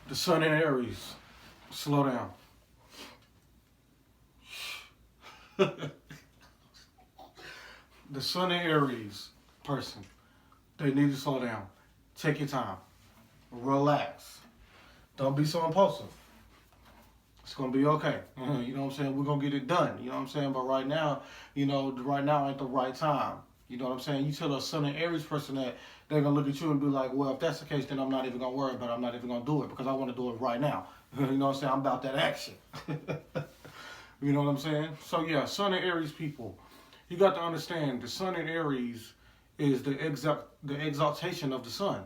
The sun in Aries. Slow down. The sun in Aries person. They need to slow down. Take your time. Relax. Don't be so impulsive. It's gonna be okay. You know what I'm saying? We're gonna get it done. You know what I'm saying? But right now, right now ain't the right time. You know what I'm saying? You tell a Sun and Aries person that, they're gonna look at you and be like, well, if that's the case, then I'm not even gonna worry about it. I'm not even gonna do it because I want to do it right now. You know what I'm saying? I'm about that action. You know what I'm saying? So yeah, Sun and Aries people, you got to understand the Sun and Aries is the exaltation of the sun.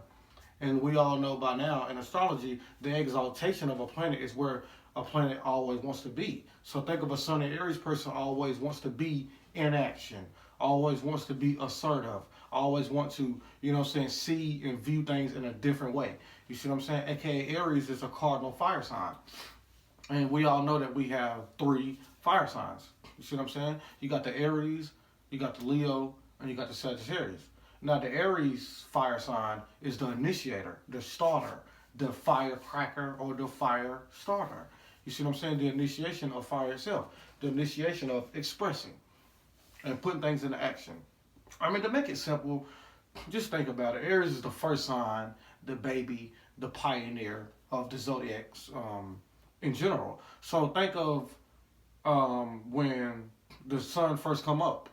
And we all know by now in astrology, the exaltation of a planet is where a planet always wants to be. So think of a Sun and Aries person always wants to be in action, always wants to be assertive, always want to, see and view things in a different way. You see what I'm saying? AKA Aries is a cardinal fire sign. And we all know that we have 3 fire signs. You see what I'm saying? You got the Aries, you got the Leo, and you got the Sagittarius. Now, the Aries fire sign is the initiator, the starter, the firecracker, or the fire starter. You see what I'm saying? The initiation of fire itself, the initiation of expressing and putting things into action. I mean, to make it simple, just think about it. Aries is the first sign, the baby, the pioneer of the Zodiacs in general. So think of when the sun first come up.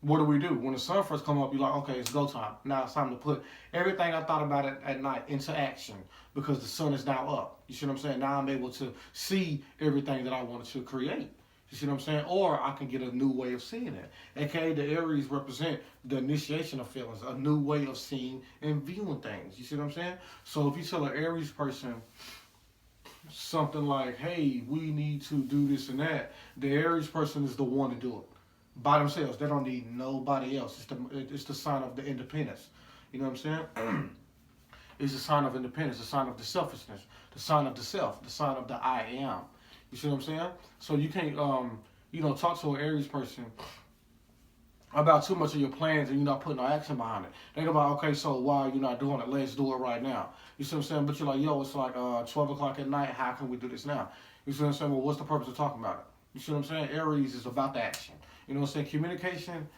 What do? When the sun first come up, you're like, okay, it's go time. Now it's time to put everything I thought about it at night into action because the sun is now up. You see what I'm saying? Now I'm able to see everything that I wanted to create. You see what I'm saying? Or I can get a new way of seeing it. AKA the Aries represent the initiation of feelings, a new way of seeing and viewing things. You see what I'm saying? So if you tell an Aries person something like, hey, we need to do this and that, the Aries person is the one to do it by themselves. They don't need nobody else. It's the sign of the independence. You know what I'm saying? It's a sign of independence, a sign of the selfishness, the sign of the self, the sign of the I am. You see what I'm saying? So you can't, talk to an Aries person about too much of your plans and you're not putting no action behind it. Think about, okay, so why are you not doing it? Let's do it right now. You see what I'm saying? But you're like, yo, it's like 12 o'clock at night. How can we do this now? You see what I'm saying? Well, what's the purpose of talking about it? You see what I'm saying? Aries is about the action. You know what I'm saying? Communication,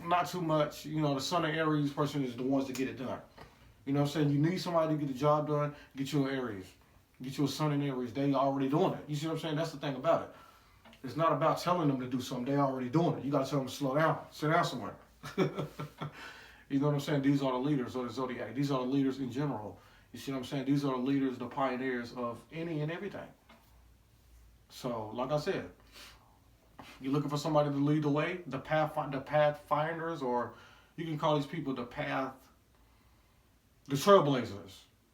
not too much. The Sun and Aries person is the ones to get it done. You know what I'm saying? You need somebody to get the job done, get you an Aries. Get you a Sun and Aries. They already doing it. You see what I'm saying? That's the thing about it. It's not about telling them to do something. They already doing it. You got to tell them to slow down. Sit down somewhere. You know what I'm saying? These are the leaders of the Zodiac. These are the leaders in general. You see what I'm saying? These are the leaders, the pioneers of any and everything. So, like I said, you're looking for somebody to lead the way, the pathfinders, or you can call these people the trailblazers.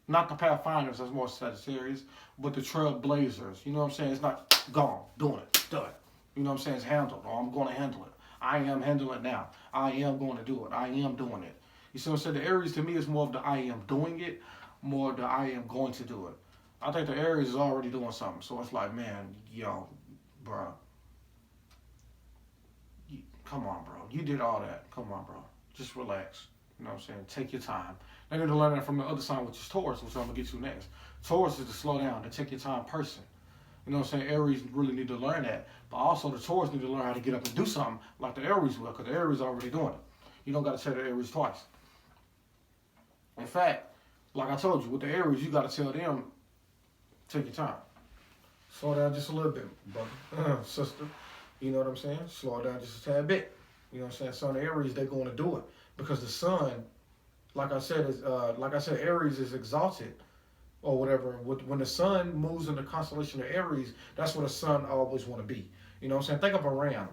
Not the pathfinders, that's more Sagittarius, but the trailblazers. You know what I'm saying? It's not gone, doing it, done. You know what I'm saying? It's handled, or I'm going to handle it. I am handling it now. I am going to do it. I am doing it. You see what I'm saying? The Aries to me is more of the I am doing it, more of the I am going to do it. I think the Aries is already doing something. So it's like, man, yo, bro. Come on, bro. You did all that. Come on, bro. Just relax. You know what I'm saying? Take your time. I need to learn that from the other sign, which is Taurus, which I'm going to get to next. Taurus is to slow down, to take your time person. You know what I'm saying? Aries really need to learn that. But also the Taurus need to learn how to get up and do something like the Aries will, because the Aries are already doing it. You don't got to tell the Aries twice. In fact, like I told you, with the Aries, you got to tell them, take your time. Slow down just a little bit, brother, sister. You know what I'm saying? Slow down just a tad bit. You know what I'm saying? Sun Aries, they're going to do it. Because the sun, like I said, Aries is exalted or whatever. When the sun moves in the constellation of Aries, that's where the sun always want to be. You know what I'm saying? Think of a ram.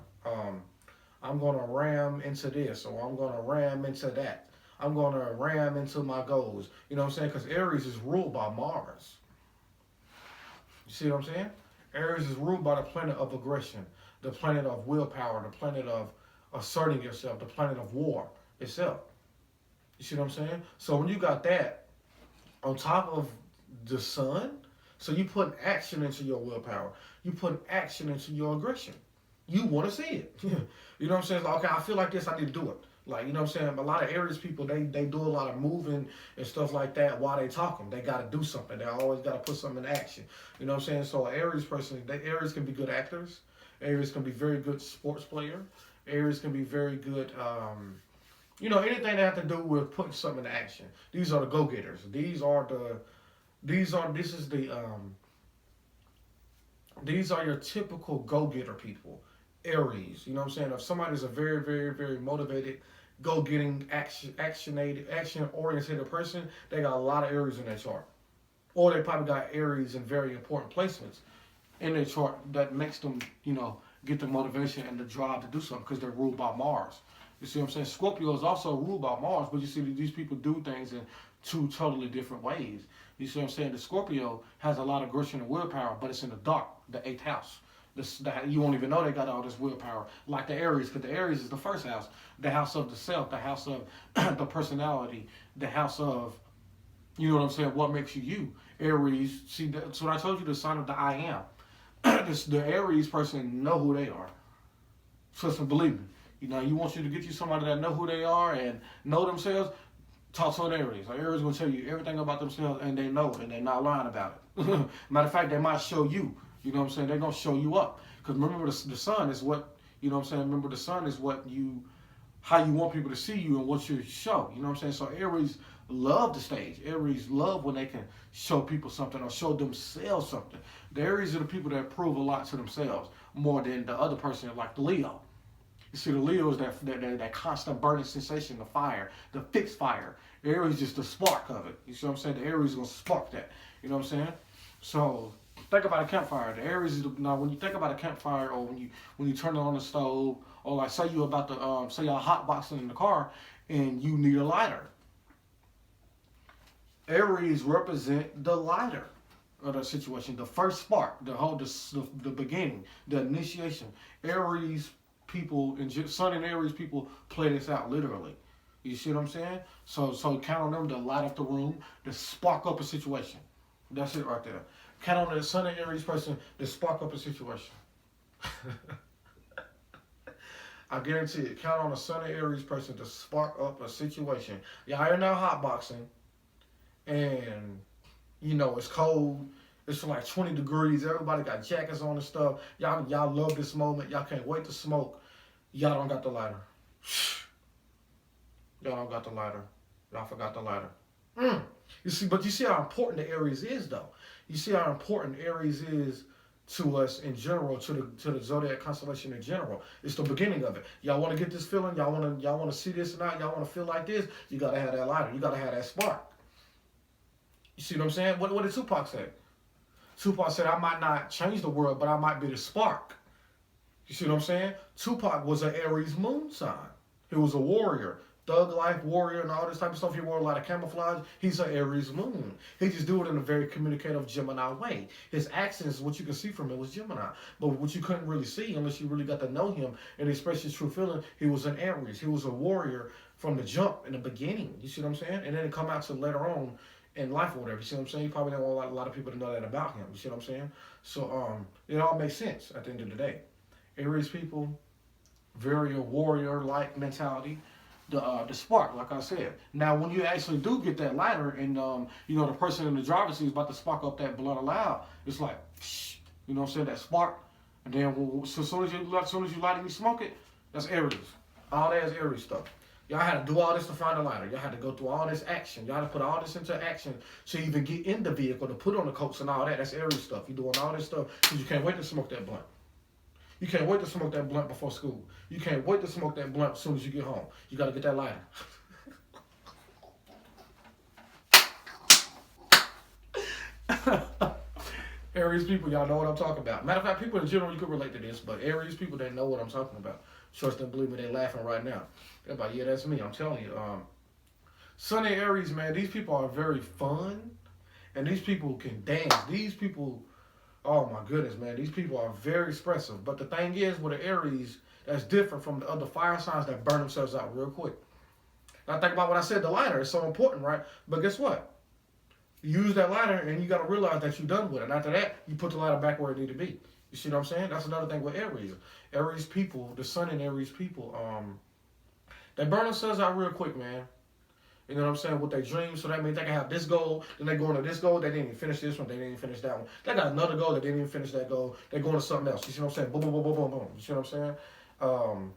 I'm going to ram into this, or I'm going to ram into that. I'm going to ram into my goals. You know what I'm saying? Because Aries is ruled by Mars. You see what I'm saying? Aries is ruled by the planet of aggression, the planet of willpower, the planet of asserting yourself, the planet of war itself. You see what I'm saying? So when you got that on top of the sun, so you put action into your willpower. You put action into your aggression. You want to see it. You know what I'm saying? Like, okay, I feel like this, I need to do it. Like, you know what I'm saying? A lot of Aries people, they do a lot of moving and stuff like that while they talking. They got to do something. They always got to put something in action. You know what I'm saying? So an Aries person, Aries can be good actors. Aries can be very good sports player. Aries can be very good, anything that have to do with putting something in action. These are the go-getters. These are your typical go-getter people. Aries. You know what I'm saying? If somebody's a very, very, very motivated, go-getting, action-oriented person, they got a lot of Aries in their chart. Or they probably got Aries in very important placements in their chart that makes them, get the motivation and the drive to do something because they're ruled by Mars. You see what I'm saying? Scorpio is also ruled by Mars, but you see these people do things in two totally different ways. You see what I'm saying? The Scorpio has a lot of aggression and willpower, but it's in the dark, the eighth house. You won't even know they got all this willpower, like the Aries, because the Aries is the first house, the house of the self, the house of the personality, the house of, you know what I'm saying, what makes you you. Aries, see, that's what I told you, the sign of the I am. The Aries person know who they are. Trust and believe me. You want you to get you somebody that know who they are and know themselves. Talk to an Aries. An Aries will tell you everything about themselves, and they know it, and they're not lying about it. Matter of fact, they might show you. You know what I'm saying? They're gonna show you up. Because remember, the sun is what, you know what I'm saying. Remember, the sun is how you want people to see you and what you show. You know what I'm saying? So Aries love the stage. Aries love when they can show people something or show themselves something. The Aries are the people that prove a lot to themselves more than the other person, like the Leo. You see, the Leo is that constant burning sensation, the fire, the fixed fire. Aries is just the spark of it. You see what I'm saying? The Aries is going to spark that. You know what I'm saying? So think about a campfire. The Aries is now when you think about a campfire, or when you turn it on the stove, or like say you're about to say you're hot boxing in the car and you need a lighter. Aries represent the lighter of the situation, the first spark, the beginning, the initiation. Aries people and Sun and Aries people play this out literally. You see what I'm saying? So count on them to light up the room, to spark up a situation. That's it right there. Count on the Sun and Aries person to spark up a situation. I guarantee it. Count on a Sun and Aries person to spark up a situation. Y'all are now hotboxing, and it's cold. It's like 20 degrees. Everybody got jackets on and stuff. Y'all love this moment. Y'all can't wait to smoke. Y'all don't got the lighter. Y'all don't got the lighter. Y'all forgot the lighter. You see how important the Aries is, though. You see how important Aries is to us in general, to the Zodiac constellation in general. It's the beginning of it. Y'all want to get this feeling? Y'all want to see this or not? Y'all want to feel like this? You got to have that lighter. You got to have that spark. You see what I'm saying? What did Tupac say? Tupac said, I might not change the world, but I might be the spark. You see what I'm saying? Tupac was an Aries moon sign. He was a warrior. Thug life, warrior, and all this type of stuff. He wore a lot of camouflage. He's an Aries moon. He just do it in a very communicative Gemini way. His accents, what you can see from him, was Gemini. But what you couldn't really see unless you really got to know him and express his true feeling, he was an Aries. He was a warrior from the jump in the beginning. You see what I'm saying? And then it come out to later on in life or whatever. You see what I'm saying? You probably don't want a lot of people to know that about him. You see what I'm saying? So it all makes sense at the end of the day. Aries people, very a warrior-like mentality. The spark, like I said. Now, when you actually do get that lighter, and the person in the driver's seat is about to spark up that blunt aloud, it's like, psh, you know what I'm saying, that spark. And then as soon as you light it and you smoke it, that's Aries. All that is Aries stuff. Y'all had to do all this to find a lighter. Y'all had to go through all this action. Y'all had to put all this into action to even get in the vehicle, to put on the coats and all that. That's Aries stuff. You're doing all this stuff because you can't wait to smoke that blunt. You can't wait to smoke that blunt before school. You can't wait to smoke that blunt as soon as you get home. You got to get that lighter. Aries people, y'all know what I'm talking about. Matter of fact, people in general, you could relate to this, but Aries people, they know what I'm talking about. Trust and believe me, they're laughing right now. They're like, yeah, that's me. I'm telling you. Sun and Aries, man, these people are very fun, and these people can dance. These people... Oh my goodness, man. These people are very expressive. But the thing is, with an Aries, that's different from the other fire signs that burn themselves out real quick. Now think about what I said, the lighter is so important, right? But guess what? You use that lighter and you got to realize that you're done with it. And after that, you put the lighter back where it need to be. You see what I'm saying? That's another thing with Aries. Aries people, the Sun in Aries people, They burn themselves out real quick, man. You know what I'm saying? With their dreams. So that means they can have this goal, then they go into this goal, they didn't even finish this one, they didn't even finish that one. They got another goal, they didn't even finish that goal. They go into something else. You see what I'm saying? Boom, boom, boom, boom, boom, boom. You see what I'm saying?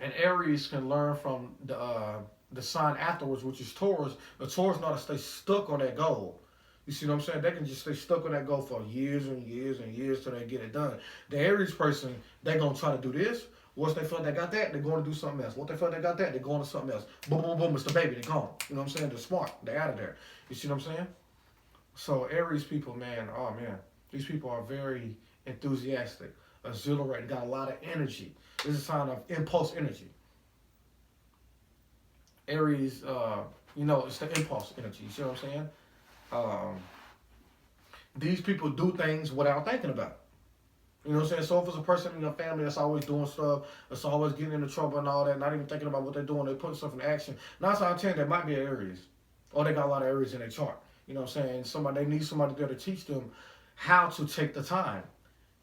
And Aries can learn from the sign afterwards, which is Taurus. The Taurus know to stay stuck on that goal. You see what I'm saying? They can just stay stuck on that goal for years and years and years till they get it done. The Aries person, they gonna try to do this. Once they feel they got that, they're going to do something else. Once they feel they got that, they're going to something else. Boom, boom, boom, it's the baby, they're gone. You know what I'm saying? They're smart. They're out of there. You see what I'm saying? So Aries people, man, oh man, these people are very enthusiastic, exhilarated, got a lot of energy. This is a sign of impulse energy. Aries, it's the impulse energy. You see what I'm saying? These people do things without thinking about it. You know what I'm saying? So if it's a person in your family that's always doing stuff, that's always getting into trouble and all that, not even thinking about what they're doing, they're putting stuff in action. 9 out of 10, they might be an Aries. Or they got a lot of Aries in their chart. You know what I'm saying? They need somebody there to teach them how to take the time.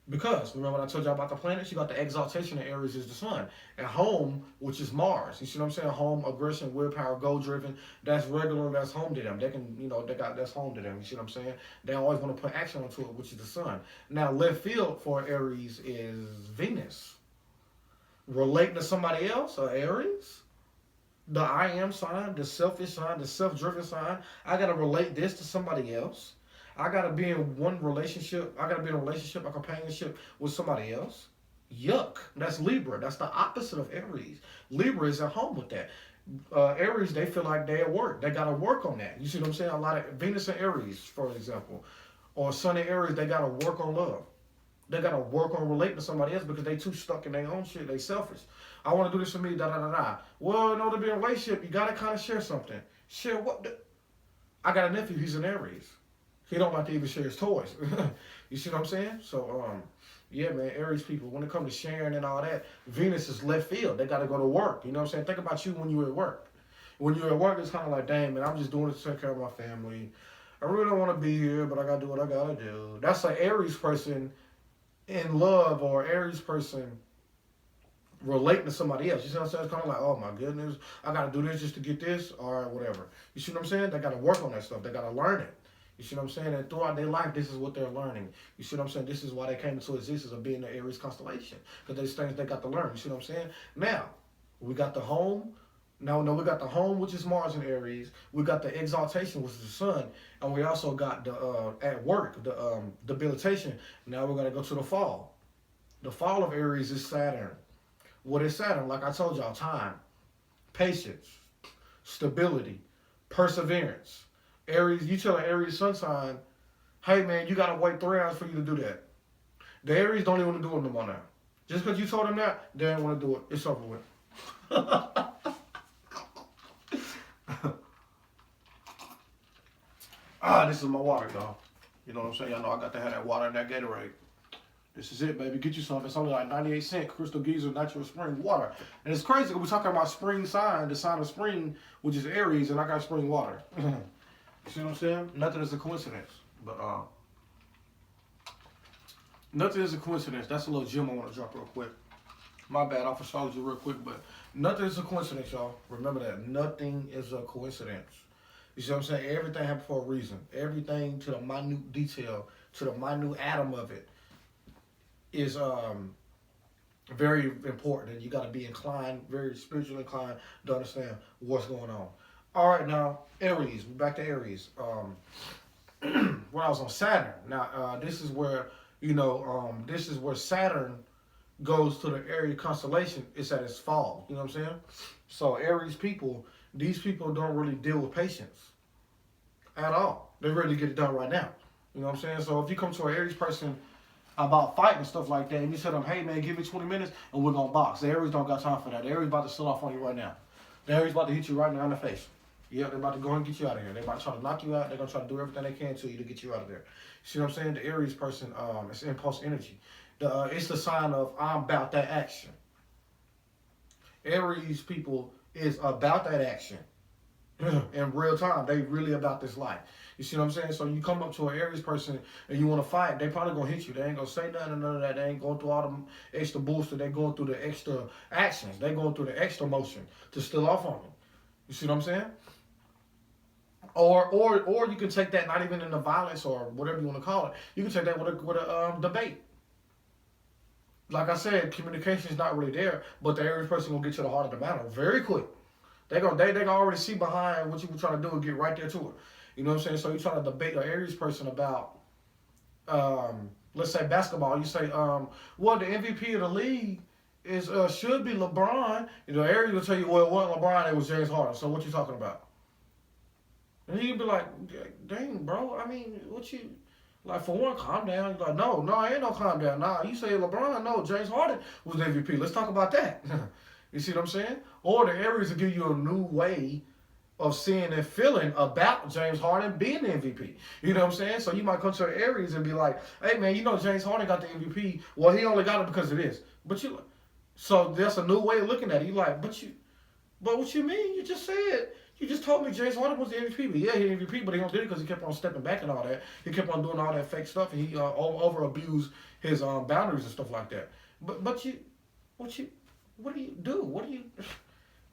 Because, remember when I told you about the planets? You got the exaltation of Aries is the sun. And home, which is Mars. You see what I'm saying? Home, aggression, willpower, goal-driven. That's regular, that's home to them. They can, that's home to them. You see what I'm saying? They always want to put action onto it, which is the sun. Now, left field for Aries is Venus. Relating to somebody else, or Aries. The I am sign, the selfish sign, the self-driven sign. I got to relate this to somebody else. I gotta be in one relationship. I gotta be in a relationship, a companionship with somebody else. Yuck. That's Libra. That's the opposite of Aries. Libra is at home with that. Aries, they feel like they're at work. They gotta work on that. You see what I'm saying? A lot of Venus and Aries, for example, or Sun and Aries, they gotta work on love. They gotta work on relating to somebody else because they too stuck in their own shit. They selfish. I want to do this for me. Da da da da. Well, in order to be in a relationship, you gotta kind of share something. Share what? I got a nephew. He's an Aries. He don't like to even share his toys. You see what I'm saying? So, yeah, man, Aries people, when it comes to sharing and all that, Venus is left field. They got to go to work. You know what I'm saying? Think about you when you're at work. When you're at work, it's kind of like, dang, man, I'm just doing it to take care of my family. I really don't want to be here, but I got to do what I got to do. That's an Aries person in love or Aries person relating to somebody else. You see what I'm saying? It's kind of like, oh, my goodness, I got to do this just to get this or whatever. You see what I'm saying? They got to work on that stuff. They got to learn it. You see what I'm saying? And throughout their life, this is what they're learning. You see what I'm saying? This is why they came into existence of being the Aries constellation. Because there's things they got to learn. You see what I'm saying? Now, we got the home. No, we got the home, which is Mars and Aries. We got the exaltation, which is the sun. And we also got the, at work, the debilitation. Now we're going to go to the fall. The fall of Aries is Saturn. What is Saturn? Like I told y'all, time, patience, stability, perseverance. Aries, you tell an Aries sun sign, hey man, you gotta wait 3 hours for you to do that. The Aries don't even want to do it no more now. Just because you told them that, they don't want to do it. It's over with. This is my water, y'all. You know what I'm saying? Y'all know I got to have that water and that Gatorade. This is it, baby. Get you some. It's only like 98 cents. Crystal Geyser Natural Spring Water. And it's crazy. We're talking about spring sign, the sign of spring, which is Aries, and I got spring water. You see what I'm saying? Nothing is a coincidence. But nothing is a coincidence. That's a little gem I want to drop real quick. My bad, off astrology real quick, but nothing is a coincidence, y'all. Remember that. Nothing is a coincidence. You see what I'm saying? Everything happened for a reason. Everything to the minute detail, to the minute atom of it is very important. And you got to be inclined, very spiritually inclined to understand what's going on. All right, now, Aries. We're back to Aries. When I was on Saturn. Now, this is where, this is where Saturn goes to the Aries constellation. It's at its fall. You know what I'm saying? So, Aries people, these people don't really deal with patience at all. They ready to get it done right now. You know what I'm saying? So, if you come to an Aries person about fighting and stuff like that, and you tell them, hey, man, give me 20 minutes, and we're going to box. The Aries don't got time for that. The Aries about to sit off on you right now. The Aries about to hit you right now in the face. Yeah, they're about to go and get you out of here. They're about to try to knock you out. They're going to try to do everything they can to you to get you out of there. See what I'm saying? The Aries person, it's impulse energy. It's the sign of I'm about that action. Aries people is about that action. in real time. They really about this life. You see what I'm saying? So you come up to an Aries person and you want to fight, they probably gonna hit you. They ain't gonna say nothing, none of that. They ain't going through all the extra bullshit. They going through the extra actions. They going through the extra motion to steal off on you. You see what I'm saying? Or you can take that not even in the violence or whatever you want to call it. You can take that with a debate. Like I said, communication is not really there, but the Aries person gonna get to the heart of the matter very quick. They gonna already see behind what you were trying to do and get right there to it. You know what I'm saying? So you trying to debate an Aries person about, let's say basketball. You say, well, the MVP of the league is should be LeBron. You know, Aries will tell you, well, it wasn't LeBron, it was James Harden. So what you talking about? And he'd be like, dang, bro. I mean, what you like? For one, calm down. He's like, no, ain't no calm down. Nah, you say LeBron, no, James Harden was the MVP. Let's talk about that. You see what I'm saying? Or the Aries will give you a new way of seeing and feeling about James Harden being the MVP. You know what I'm saying? So you might come to an Aries and be like, hey man, you know James Harden got the MVP. Well, he only got it because of this. So that's a new way of looking at it. You like, but what you mean? You just said, you just told me James Harden was the MVP. But yeah, he the MVP, but he don't did it because he kept on stepping back and all that. He kept on doing all that fake stuff, and he over abused his boundaries and stuff like that. What do you do? What do you?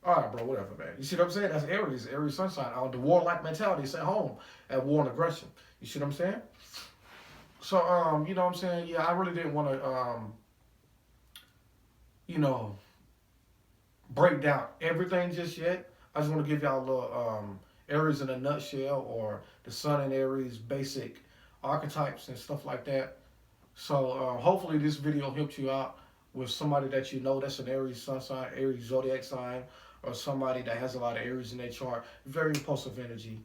All right, bro, whatever, man. You see what I'm saying? That's Aries sun sign. The warlike mentality is at home at war and aggression. You see what I'm saying? So, you know what I'm saying? Yeah, I really didn't want to, break down everything just yet. I just want to give y'all a little Aries in a nutshell, or the sun and Aries basic archetypes and stuff like that. So, hopefully this video helped you out with somebody that you know that's an Aries sun sign, Aries zodiac sign, or somebody that has a lot of Aries in their chart. Very impulsive energy,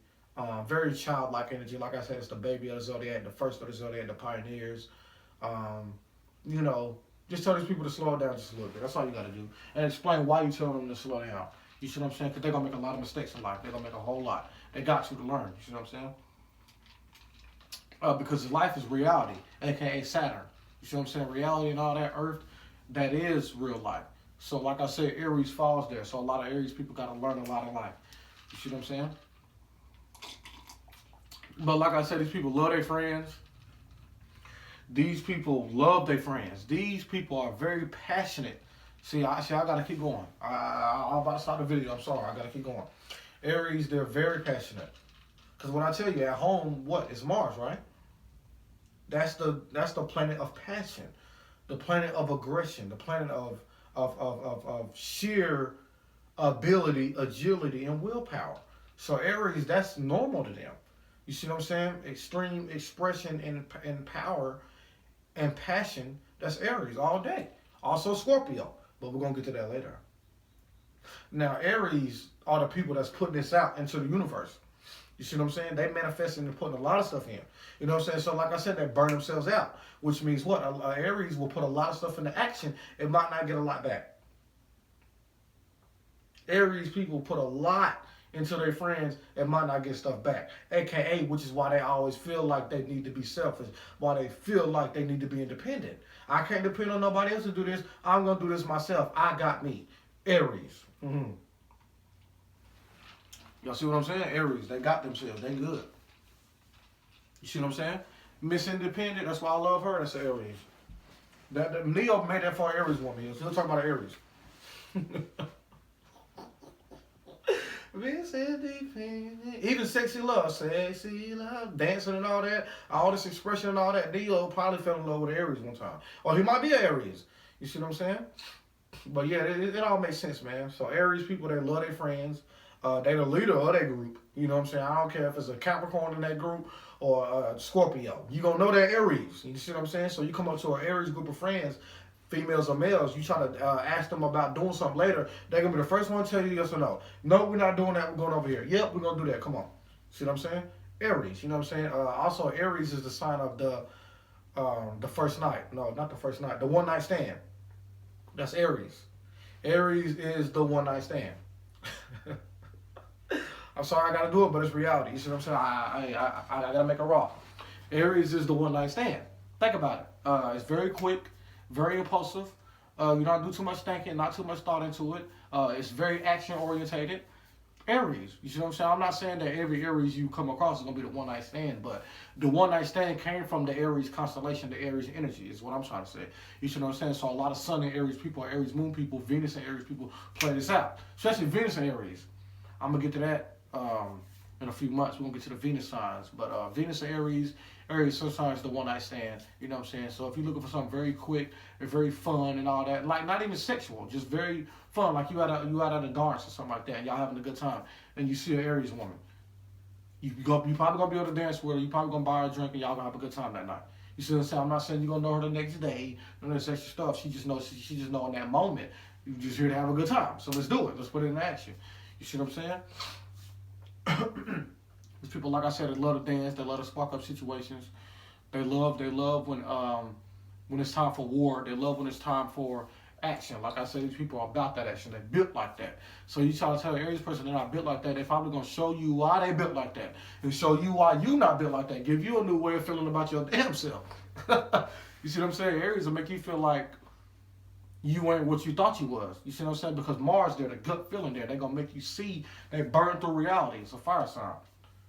very childlike energy. Like I said, it's the baby of the zodiac, the first of the zodiac, the pioneers. Just tell these people to slow down just a little bit. That's all you got to do. And explain why you tell them to slow down. You see what I'm saying? Because they're going to make a lot of mistakes in life. They're going to make a whole lot. They got you to learn. You see what I'm saying? Because life is reality, a.k.a. Saturn. You see what I'm saying? Reality and all that, Earth, that is real life. So like I said, Aries falls there. So a lot of Aries people got to learn a lot of life. You see what I'm saying? But like I said, these people love their friends. These people love their friends. These people are very passionate. See, I got to keep going. I'm about to start the video. I'm sorry. I got to keep going. Aries, they're very passionate. Because when I tell you, at home, what? It's Mars, right? That's the planet of passion. The planet of aggression. The planet of sheer ability, agility, and willpower. So Aries, that's normal to them. You see what I'm saying? Extreme expression and power and passion, that's Aries all day. Also Scorpio, but we're going to get to that later. Now, Aries are the people that's putting this out into the universe. You see what I'm saying? They manifesting and putting a lot of stuff in. You know what I'm saying? So like I said, they burn themselves out, which means what? Aries will put a lot of stuff into action. It might not get a lot back. Aries people put a lot into their friends and might not get stuff back. AKA, which is why they always feel like they need to be selfish, why they feel like they need to be independent. I can't depend on nobody else to do this. I'm going to do this myself. I got me. Aries. Mm-hmm. Y'all see what I'm saying? Aries, they got themselves. They good. You see what I'm saying? Miss Independent, that's why I love her. That's an Aries. That Neo made that for an Aries woman. He'll talk about an Aries. Miss Independent. Even sexy love, dancing and all that, all this expression and all that. Neo probably fell in love with an Aries one time. Or he might be an Aries. You see what I'm saying? But yeah, it all makes sense, man. So Aries people, they love their friends. They the leader of that group. You know what I'm saying? I don't care if it's a Capricorn in that group or Scorpio. You gonna know they're Aries. You see what I'm saying? So you come up to an Aries group of friends, females or males, you try to ask them about doing something later, they're going to be the first one to tell you yes or no. No, we're not doing that. We're going over here. Yep, we're going to do that. Come on. See what I'm saying? Aries. You know what I'm saying? Also, Aries is the sign of the first night. No, not the first night. The one night stand. That's Aries. Aries is the one night stand. I'm sorry I got to do it, but it's reality. You see what I'm saying? I got to make it raw. Aries is the one night stand. Think about it. It's very quick. Very impulsive. You don't do too much thinking, not too much thought into it. It's very action orientated. Aries. You see what I'm saying? I'm not saying that every Aries you come across is gonna be the one night stand, but the one night stand came from the Aries constellation, the Aries energy is what I'm trying to say. You see what I'm saying? So a lot of Sun and Aries people, Aries moon people, Venus and Aries people play this out, especially Venus and Aries. I'm gonna get to that in a few months. We're gonna get to the Venus signs, but Venus and Aries, Aries sometimes the one night stand. You know what I'm saying? So if you're looking for something very quick and very fun and all that, like not even sexual, just very fun, like you out at a dance or something like that, and y'all having a good time, and you see an Aries woman, you probably gonna be able to dance with her. You probably gonna buy her a drink, and y'all gonna have a good time that night. You see what I'm saying? I'm not saying you're gonna know her the next day, none of this extra stuff. She just knows. She just know in that moment you just here to have a good time. So let's do it. Let's put it in action. You see what I'm saying? These people, like I said, they love to dance. They love to spark up situations. They love when it's time for war. They love when it's time for action. Like I said, these people are about that action. They're built like that. So you try to tell an Aries person they're not built like that, they're probably gonna show you why they built like that, and show you why you not built like that. Give you a new way of feeling about your damn self. You see what I'm saying? Aries will make you feel like you ain't what you thought you was. You see what I'm saying? Because Mars there, the gut feeling there, they're gonna make you see they burn through reality. It's a fire sign.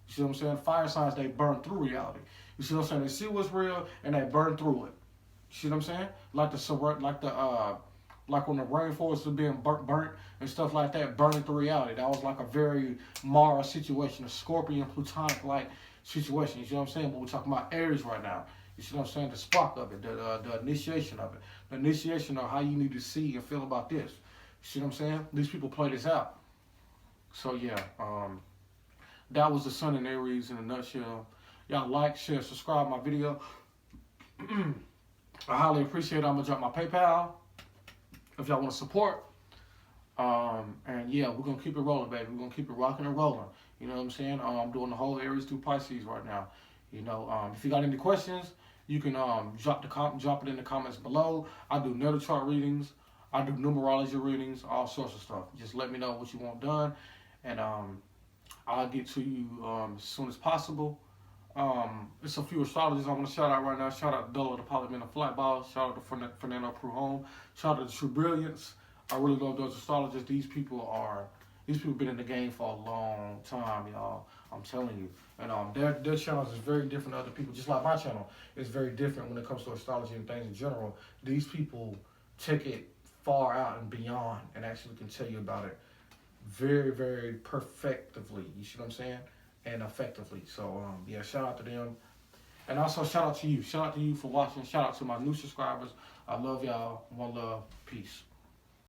You see what I'm saying? Fire signs, they burn through reality. You see what I'm saying? They see what's real and they burn through it. You see what I'm saying? Like when the rainforest was being burnt and stuff like that, burning through reality. That was like a very Mars situation, a Scorpion, Plutonic like situation. You see what I'm saying? But we're talking about Aries right now. You see what I'm saying? The spark of it, the initiation of it, the initiation of how you need to see and feel about this. You see what I'm saying? These people play this out. So yeah, that was the Sun in Aries in a nutshell. Y'all like, share, subscribe my video. I highly appreciate it. I'm gonna drop my PayPal if y'all want to support. And yeah, we're gonna keep it rolling, baby. We're gonna keep it rocking and rolling. You know what I'm saying? I'm doing the whole Aries through Pisces right now. You know, if you got any questions, you can drop it in the comments below. I do natal chart readings. I do numerology readings, all sorts of stuff. Just let me know what you want done, and I'll get to you as soon as possible. It's a few astrologers I want to shout out right now. Shout out to Dolo, the Polymental Flatball. Shout out to Fernando Prudhomme. Shout out to True Brilliance. I really love those astrologers. These people been in the game for a long time, y'all. I'm telling you. And their channels is very different than other people. Just like my channel is very different when it comes to astrology and things in general. These people take it far out and beyond and actually can tell you about it very, very perfectively. You see what I'm saying? And effectively. So yeah, shout out to them. And also shout out to you. Shout out to you for watching. Shout out to my new subscribers. I love y'all. One love. Peace.